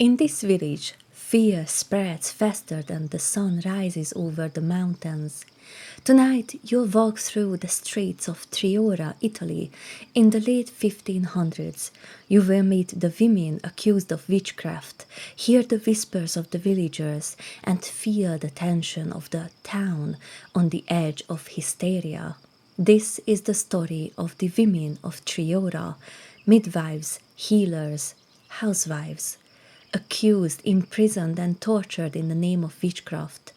In this village, fear spreads faster than the sun rises over the mountains. Tonight, you'll walk through the streets of Triora, Italy, in the late 1500s. You will meet the women accused of witchcraft, hear the whispers of the villagers, and feel the tension of the town on the edge of hysteria. This is the story of the women of Triora, midwives, healers, housewives, accused, imprisoned, and tortured in the name of witchcraft.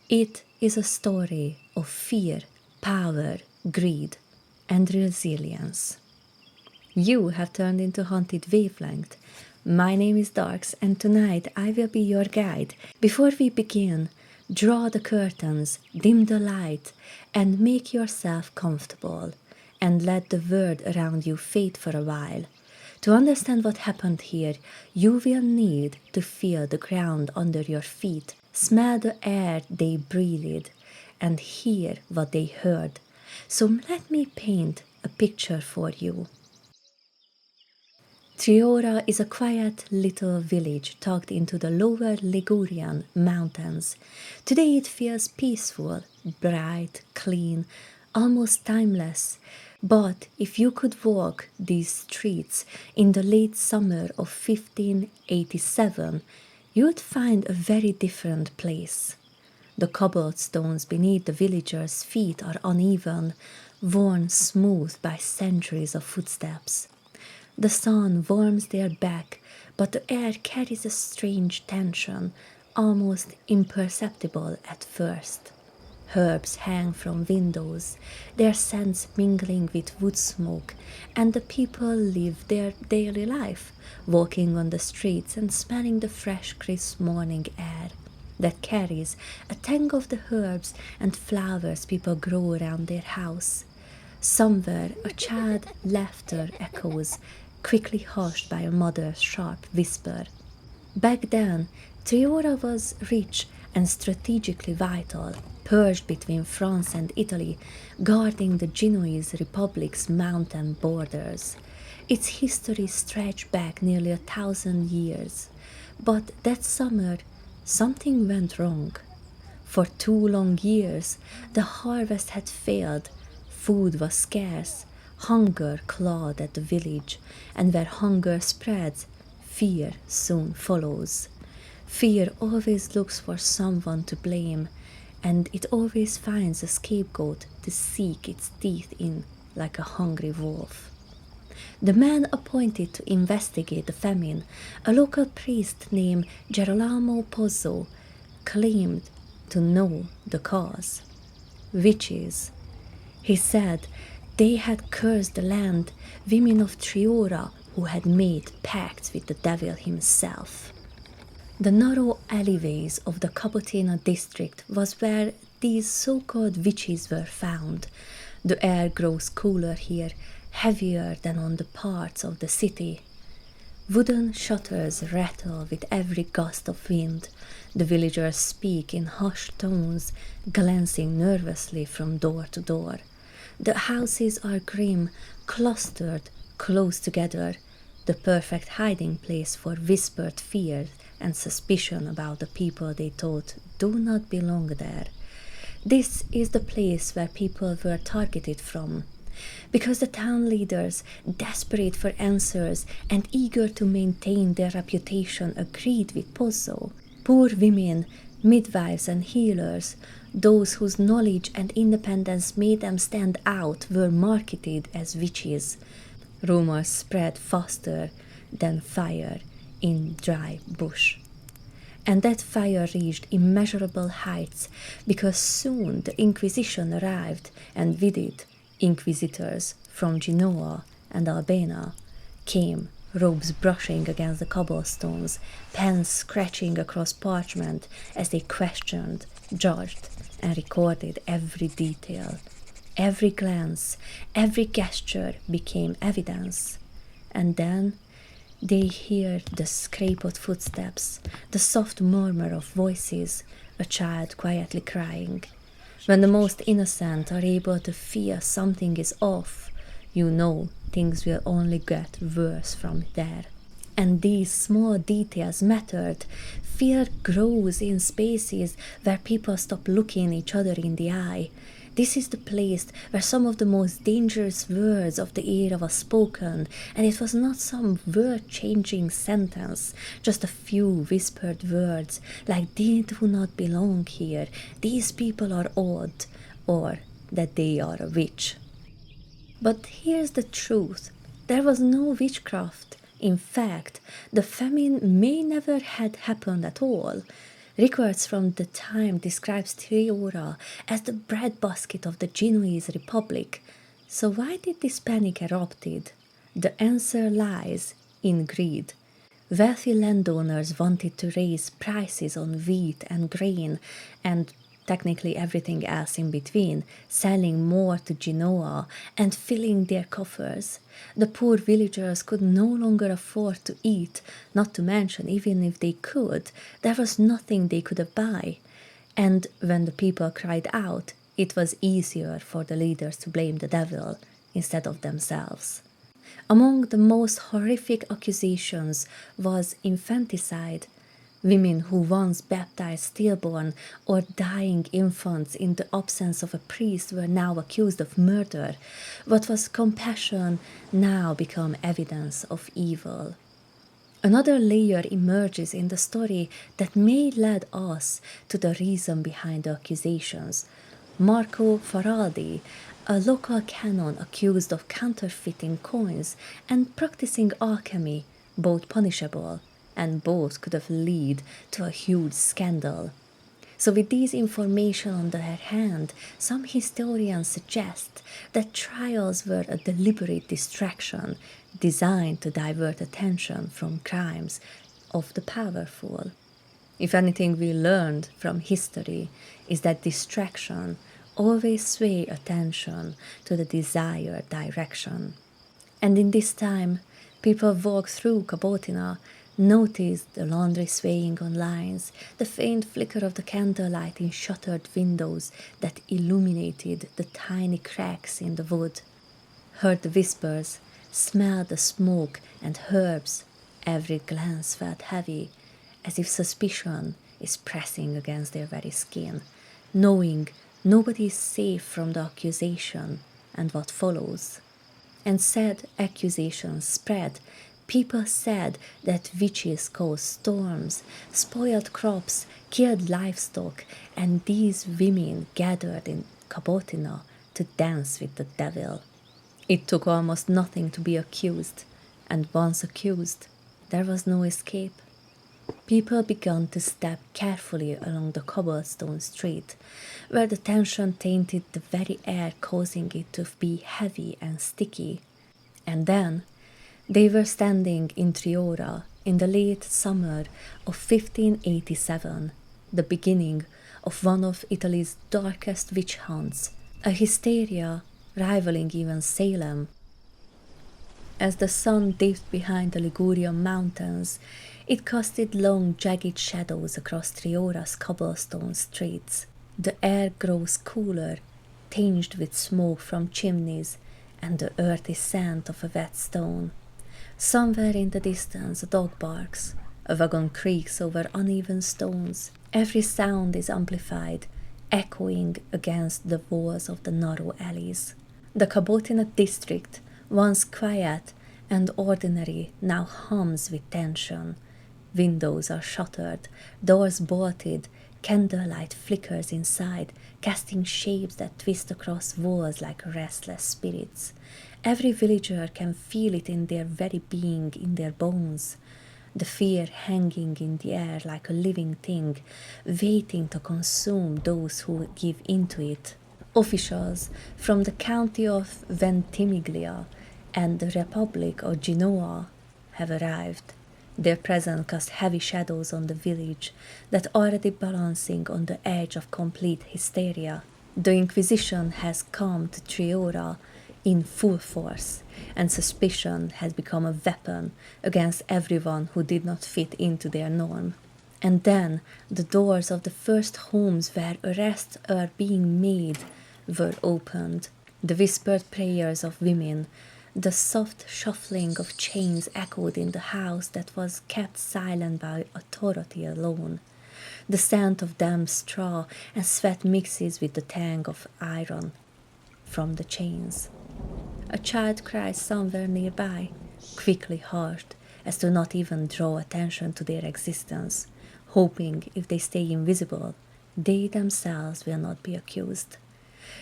It is a story of fear, power, greed, and resilience. You have turned into Haunted Wavelength. My name is Darks, and tonight I will be your guide. Before we begin, draw the curtains, dim the light, and make yourself comfortable, and let the world around you fade for a while. To understand what happened here, you will need to feel the ground under your feet, smell the air they breathed, and hear what they heard. So let me paint a picture for you. Triora is a quiet little village tucked into the lower Ligurian mountains. Today it feels peaceful, bright, clean, almost timeless. But if you could walk these streets in the late summer of 1587, you would find a very different place. The cobblestones beneath the villagers' feet are uneven, worn smooth by centuries of footsteps. The sun warms their back, but the air carries a strange tension, almost imperceptible at first. Herbs hang from windows, their scents mingling with wood smoke, and the people live their daily life, walking on the streets and smelling the fresh, crisp morning air that carries a tang of the herbs and flowers people grow around their house. Somewhere a child's laughter echoes, quickly hushed by a mother's sharp whisper. Back then, Triora was rich and strategically vital, perched between France and Italy, guarding the Genoese Republic's mountain borders. Its history stretched back nearly 1,000 years. But that summer, something went wrong. For 2 long years, the harvest had failed, food was scarce, hunger clawed at the village, and where hunger spreads, fear soon follows. Fear always looks for someone to blame, and it always finds a scapegoat to sink its teeth in like a hungry wolf. The man appointed to investigate the famine, a local priest named Girolamo Pozzo, claimed to know the cause. Witches. He said they had cursed the land, women of Triora who had made pacts with the devil himself. The narrow alleyways of the Cappuccino district was where these so-called witches were found. The air grows cooler here, heavier than on the parts of the city. Wooden shutters rattle with every gust of wind. The villagers speak in hushed tones, glancing nervously from door to door. The houses are grim, clustered close together, the perfect hiding place for whispered fears and suspicion about the people they thought do not belong there. This is the place where people were targeted from, because the town leaders, desperate for answers and eager to maintain their reputation, agreed with Pozzo. Poor women, midwives and healers, those whose knowledge and independence made them stand out, were marketed as witches. Rumors spread faster than fire in dry bush. And that fire reached immeasurable heights, because soon the Inquisition arrived, and with it inquisitors from Genoa and Albania came, robes brushing against the cobblestones, pens scratching across parchment as they questioned, judged, and recorded every detail. Every glance, every gesture became evidence. And then they hear the scrape of footsteps, the soft murmur of voices, a child quietly crying. When the most innocent are able to feel something is off, you know things will only get worse from there. And these small details mattered. Fear grows in spaces where people stop looking each other in the eye. This is the place where some of the most dangerous words of the era was spoken, and it was not some word-changing sentence, just a few whispered words like "they do not belong here," "these people are odd," or that they are a witch. But here's the truth. There was no witchcraft. In fact, the famine may never had happened at all. Records from the time describes Triora as the breadbasket of the Genoese Republic. So why did this panic erupted? The answer lies in greed. Wealthy landowners wanted to raise prices on wheat and grain and technically everything else in between, selling more to Genoa and filling their coffers. The poor villagers could no longer afford to eat, not to mention, even if they could, there was nothing they could buy. And when the people cried out, it was easier for the leaders to blame the devil instead of themselves. Among the most horrific accusations was infanticide. Women who once baptized stillborn or dying infants in the absence of a priest were now accused of murder. What was compassion now became evidence of evil. Another layer emerges in the story that may lead us to the reason behind the accusations. Marco Faraldi, a local canon accused of counterfeiting coins and practicing alchemy, both punishable, and both could have led to a huge scandal. So with this information on their hand, some historians suggest that trials were a deliberate distraction designed to divert attention from crimes of the powerful. If anything we learned from history is that distraction always sway attention to the desired direction. And in this time, people walked through Cabotina, noticed the laundry swaying on lines, the faint flicker of the candlelight in shuttered windows that illuminated the tiny cracks in the wood, heard the whispers, smelled the smoke and herbs. Every glance felt heavy, as if suspicion is pressing against their very skin, knowing nobody is safe from the accusation and what follows. And said accusations spread. People said that witches caused storms, spoiled crops, killed livestock, and these women gathered in Cabotina to dance with the devil. It took almost nothing to be accused, and once accused, there was no escape. People began to step carefully along the cobblestone street, where the tension tainted the very air, causing it to be heavy and sticky. And then they were standing in Triora in the late summer of 1587, the beginning of one of Italy's darkest witch hunts, a hysteria rivaling even Salem. As the sun dipped behind the Ligurian mountains, it casted long, jagged shadows across Triora's cobblestone streets. The air grows cooler, tinged with smoke from chimneys and the earthy scent of a wet stone. Somewhere in the distance a dog barks, a wagon creaks over uneven stones. Every sound is amplified, echoing against the walls of the narrow alleys. The Cabotina district, once quiet and ordinary, now hums with tension. Windows are shuttered, doors bolted, candlelight flickers inside, casting shapes that twist across walls like restless spirits. Every villager can feel it in their very being, in their bones. The fear hanging in the air like a living thing, waiting to consume those who give into it. Officials from the county of Ventimiglia and the Republic of Genoa have arrived. Their presence cast heavy shadows on the village that already balancing on the edge of complete hysteria. The Inquisition has come to Triora in full force, and suspicion has become a weapon against everyone who did not fit into their norm. And then the doors of the first homes where arrests are being made were opened. The whispered prayers of women, The soft shuffling of chains echoed in the house that was kept silent by authority alone. The scent of damp straw and sweat mixes with the tang of iron from the chains. A child cries somewhere nearby, quickly hushed, as to not even draw attention to their existence, hoping if they stay invisible, they themselves will not be accused.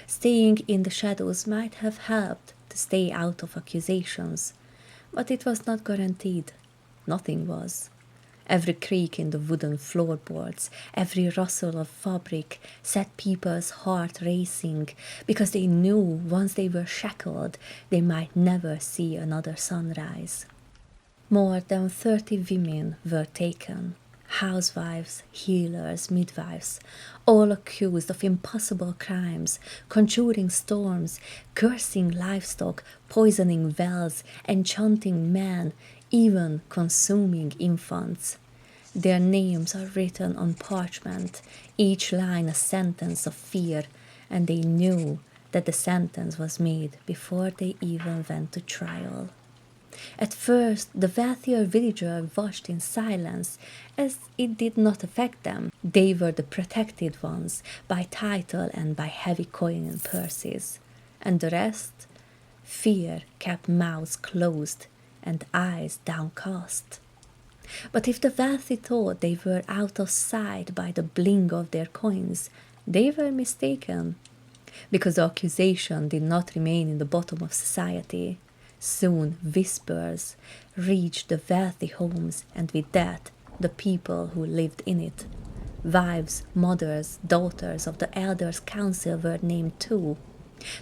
Staying in the shadows might have helped to stay out of accusations, but it was not guaranteed. Nothing was. Every creak in the wooden floorboards, every rustle of fabric set people's heart racing, because they knew once they were shackled, they might never see another sunrise. More than 30 women were taken, housewives, healers, midwives, all accused of impossible crimes, conjuring storms, cursing livestock, poisoning wells, enchanting men, even consuming infants. Their names are written on parchment, each line a sentence of fear, and they knew that the sentence was made before they even went to trial. At first, the wealthier villagers watched in silence, as it did not affect them. They were the protected ones by title and by heavy coin and purses. And the rest? Fear kept mouths closed and eyes downcast. But if the wealthy thought they were out of sight by the bling of their coins, they were mistaken, because the accusation did not remain in the bottom of society. Soon whispers reached the wealthy homes, and with that the people who lived in it. Wives, mothers, daughters of the elders' council were named too.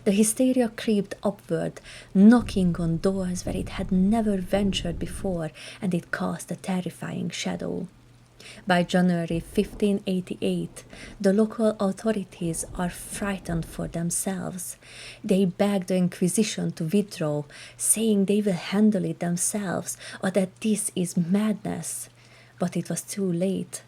The hysteria crept upward, knocking on doors where it had never ventured before, and it cast a terrifying shadow. By January 1588, the local authorities are frightened for themselves. They beg the Inquisition to withdraw, saying they will handle it themselves, or that this is madness. But it was too late.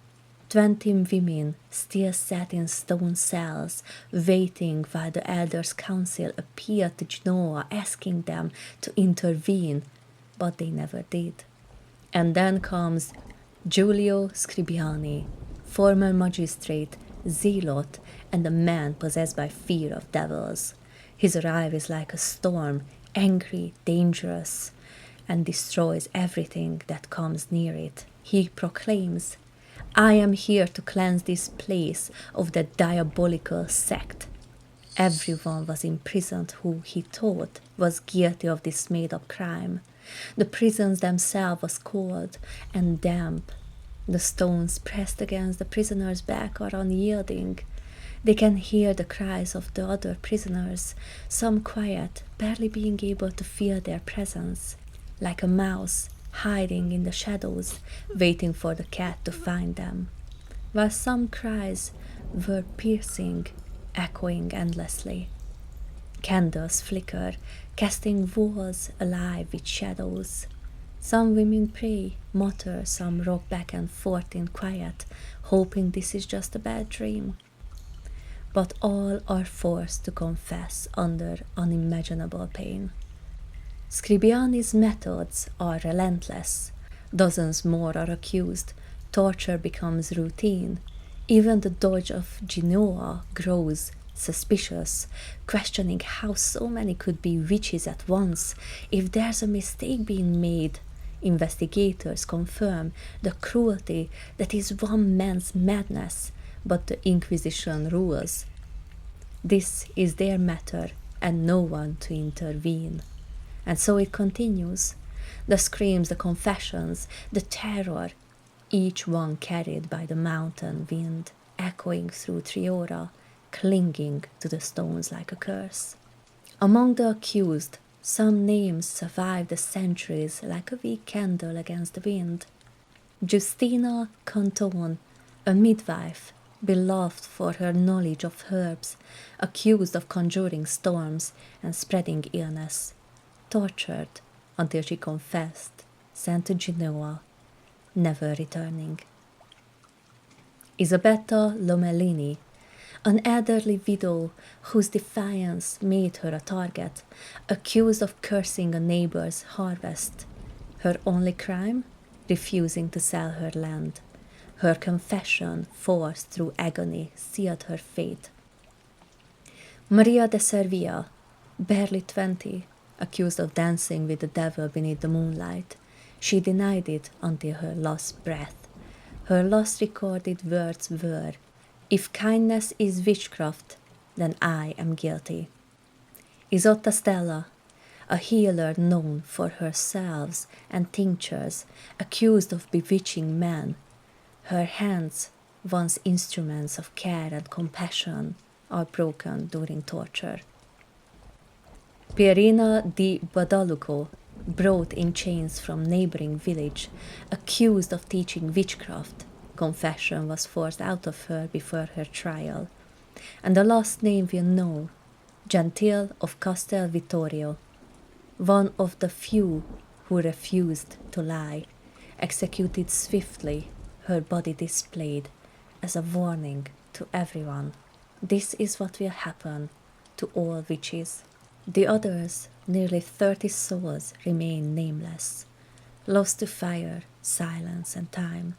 20 women still sat in stone cells, waiting while the elders' council appealed to Genoa, asking them to intervene, but they never did. And then comes Giulio Scribbiani, former magistrate, zealot, and a man possessed by fear of devils. His arrival is like a storm, angry, dangerous, and destroys everything that comes near it. He proclaims, "I am here to cleanse this place of that diabolical sect." Everyone was imprisoned who he thought was guilty of this made-up crime. The prisons themselves was cold and damp. The stones pressed against the prisoners' back are unyielding. They can hear the cries of the other prisoners, some quiet, barely being able to feel their presence, like a mouse hiding in the shadows, waiting for the cat to find them, while some cries were piercing, echoing endlessly. Candles flicker, casting walls alive with shadows. Some women pray, mutter, some rock back and forth in quiet, hoping this is just a bad dream. But all are forced to confess under unimaginable pain. Scribbiani's methods are relentless. Dozens more are accused. Torture becomes routine. Even the Doge of Genoa grows suspicious, questioning how so many could be witches at once. If there's a mistake being made, investigators confirm the cruelty that is one man's madness, but the Inquisition rules. This is their matter, and no one to intervene. And so it continues. The screams, the confessions, the terror, each one carried by the mountain wind, echoing through Triora, clinging to the stones like a curse. Among the accused, some names survive the centuries like a weak candle against the wind. Justina Canton, a midwife, beloved for her knowledge of herbs, accused of conjuring storms and spreading illness, tortured until she confessed, sent to Genoa, never returning. Isabetta Lomellini, an elderly widow whose defiance made her a target, accused of cursing a neighbor's harvest. Her only crime? Refusing to sell her land. Her confession, forced through agony, sealed her fate. Maria de Servia, barely 20, accused of dancing with the devil beneath the moonlight. She denied it until her last breath. Her last recorded words were, "If kindness is witchcraft, then I am guilty." Isotta Stella, a healer known for her salves and tinctures, accused of bewitching men. Her hands, once instruments of care and compassion, are broken during torture. Pierina di Badalucco, brought in chains from neighboring village, accused of teaching witchcraft. Confession was forced out of her before her trial. And the last name we know, Gentile of Castel Vittorio, one of the few who refused to lie, executed swiftly, her body displayed as a warning to everyone. This is what will happen to all witches. The others, nearly 30 souls, remain nameless, lost to fire, silence, and time.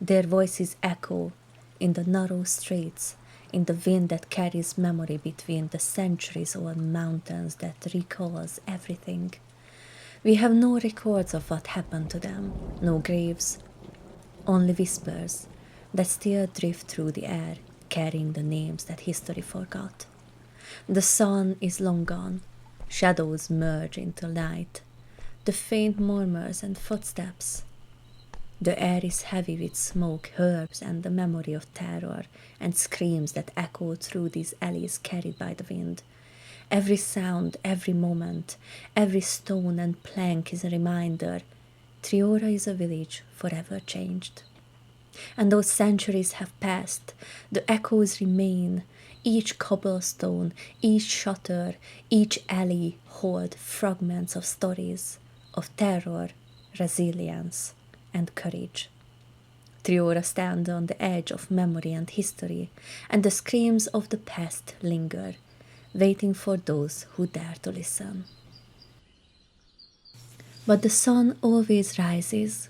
Their voices echo in the narrow streets, in the wind that carries memory between the centuries-old mountains that recalls everything. We have no records of what happened to them, no graves, only whispers that still drift through the air, carrying the names that history forgot. The sun is long gone, shadows merge into light, the faint murmurs and footsteps. The air is heavy with smoke, herbs, and the memory of terror, and screams that echo through these alleys carried by the wind. Every sound, every moment, every stone and plank is a reminder Triora is a village forever changed. And though centuries have passed, the echoes remain. Each cobblestone, each shutter, each alley hold fragments of stories, of terror, resilience, and courage. Triora stands on the edge of memory and history, and the screams of the past linger, waiting for those who dare to listen. But the sun always rises,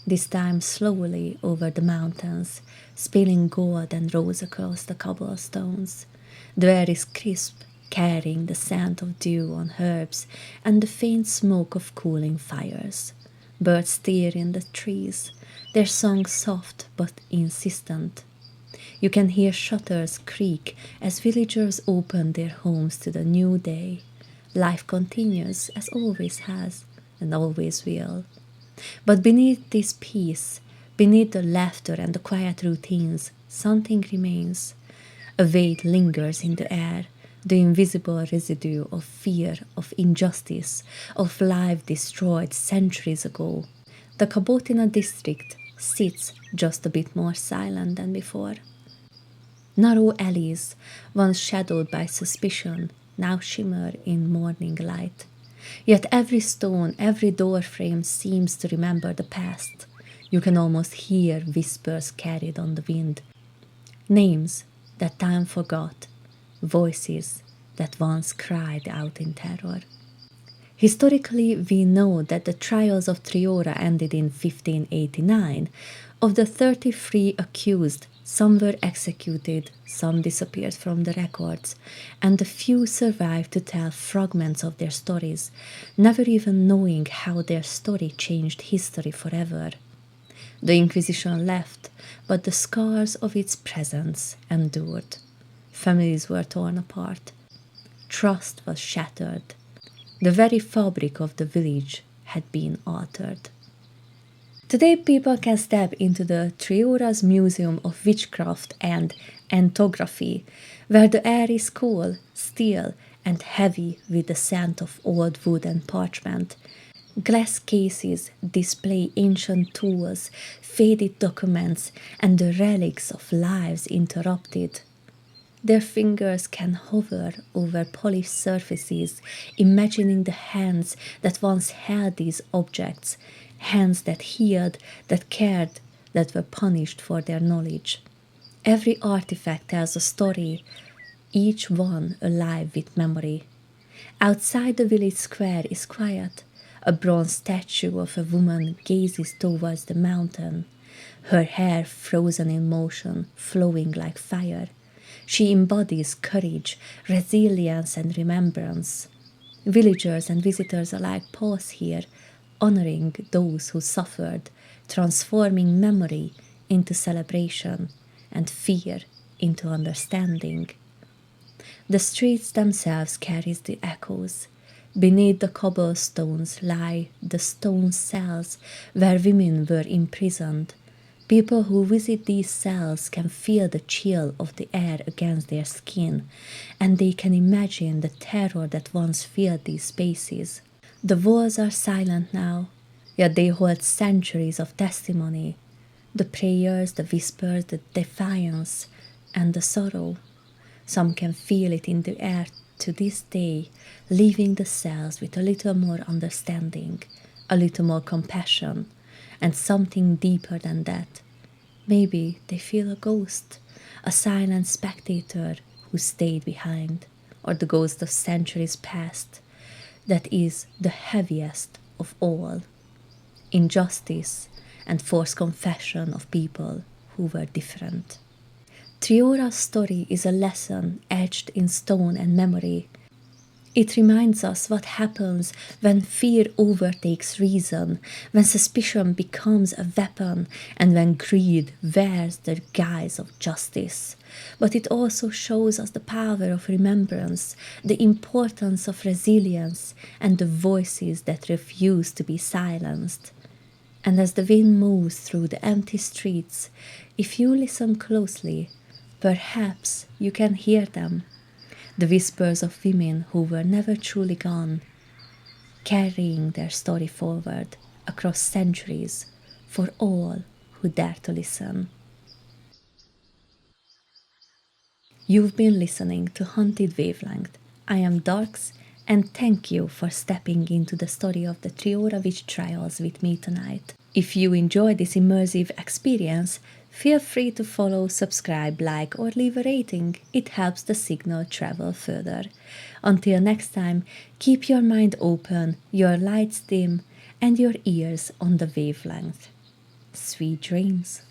this time slowly over the mountains, spilling gold and rose across the cobblestones. The air is crisp, carrying the scent of dew on herbs and the faint smoke of cooling fires. Birds stir in the trees, their song soft but insistent. You can hear shutters creak as villagers open their homes to the new day. Life continues as always has and always will. But beneath this peace, beneath the laughter and the quiet routines, something remains. A weight lingers in the air, the invisible residue of fear, of injustice, of life destroyed centuries ago. The Cabotina district sits just a bit more silent than before. Narrow alleys, once shadowed by suspicion, now shimmer in morning light. Yet every stone, every door frame seems to remember the past. You can almost hear whispers carried on the wind. Names that time forgot, voices that once cried out in terror. Historically, we know that the trials of Triora ended in 1589. Of the 33 accused, some were executed, some disappeared from the records, and a few survived to tell fragments of their stories, never even knowing how their story changed history forever. The Inquisition left, but the scars of its presence endured. Families were torn apart. Trust was shattered. The very fabric of the village had been altered. Today, people can step into the Triora's Museum of Witchcraft and Ethnography, where the air is cool, still, and heavy with the scent of old wood and parchment. Glass cases display ancient tools, faded documents, and the relics of lives interrupted. Their fingers can hover over polished surfaces, imagining the hands that once held these objects, hands that healed, that cared, that were punished for their knowledge. Every artifact tells a story, each one alive with memory. Outside the village square is quiet. A bronze statue of a woman gazes towards the mountain, her hair frozen in motion, flowing like fire. She embodies courage, resilience, and remembrance. Villagers and visitors alike pause here, honoring those who suffered, transforming memory into celebration and fear into understanding. The streets themselves carry the echoes. Beneath the cobblestones lie the stone cells where women were imprisoned. People who visit these cells can feel the chill of the air against their skin, and they can imagine the terror that once filled these spaces. The walls are silent now, yet they hold centuries of testimony. The prayers, the whispers, the defiance, and the sorrow. Some can feel it in the air to this day, leaving the cells with a little more understanding, a little more compassion, and something deeper than that. Maybe they feel a ghost, a silent spectator who stayed behind, or the ghost of centuries past, that is the heaviest of all. Injustice and forced confession of people who were different. Triora's story is a lesson etched in stone and memory. It reminds us what happens when fear overtakes reason, when suspicion becomes a weapon, and when greed wears the guise of justice. But it also shows us the power of remembrance, the importance of resilience, and the voices that refuse to be silenced. And as the wind moves through the empty streets, if you listen closely, perhaps you can hear them, the whispers of women who were never truly gone, carrying their story forward across centuries for all who dare to listen. You've been listening to Haunted Wavelength. I am Darks, and thank you for stepping into the story of the Triora witch trials with me tonight. If you enjoyed this immersive experience, feel free to follow, subscribe, like, or leave a rating. It helps the signal travel further. Until next time, keep your mind open, your lights dim, and your ears on the wavelength. Sweet dreams.